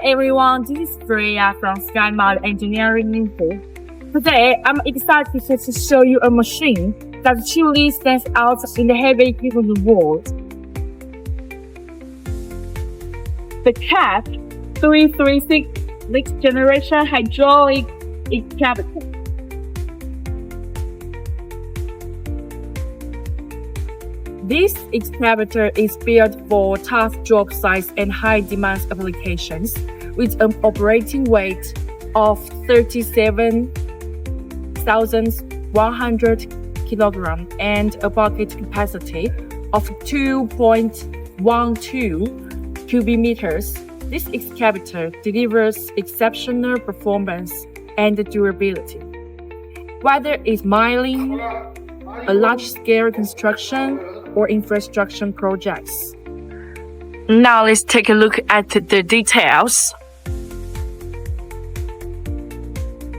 everyone, this is Fraya from SkyMod Engineering Info. Today, I'm excited to show you a machine that truly stands out in the heavy equipment world. The CAT 336 Next Generation Hydraulic Excavator. This excavator is built for tough job sites and high-demand applications, with an operating weight of 37,100 kilograms and a bucket capacity of 2.12 cubic meters. This excavator delivers exceptional performance and durability. Whether it's mining, a large-scale construction, or infrastructure projects. Now let's take a look at the details.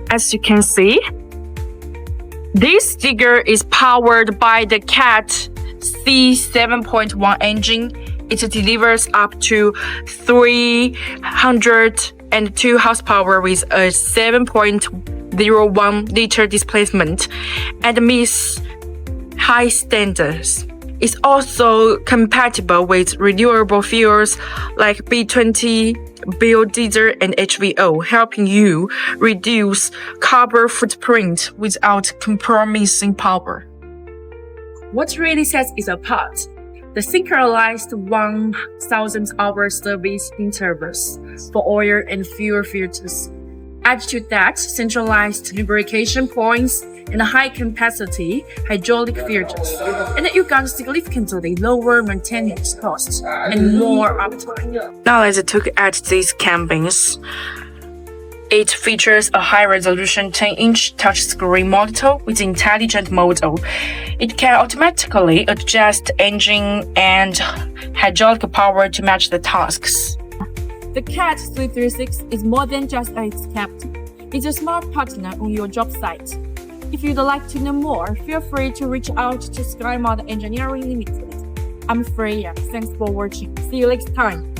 As you can see, this digger is powered by the CAT C7.1 engine. It delivers up to 302 horsepower with a 7.01 liter displacement and meets high standards. It's also compatible with renewable fuels like B20, biodiesel, and HVO, helping you reduce carbon footprint without compromising power. What really sets it apart? The synchronized 1,000-hour service intervals for oil and fuel filters. Add to that centralized lubrication points and high-capacity hydraulic filters, and you got significantly lower maintenance costs and more uptime. Now let's look at these cabins. It features a high-resolution 10-inch touchscreen monitor with intelligent mode. It can automatically adjust engine and hydraulic power to match the tasks. The CAT 336 is more than just an excavator. It's a smart partner on your job site. If you'd like to know more, feel free to reach out to SkyMod Engineering Limited. I'm Freya. Thanks for watching. See you next time.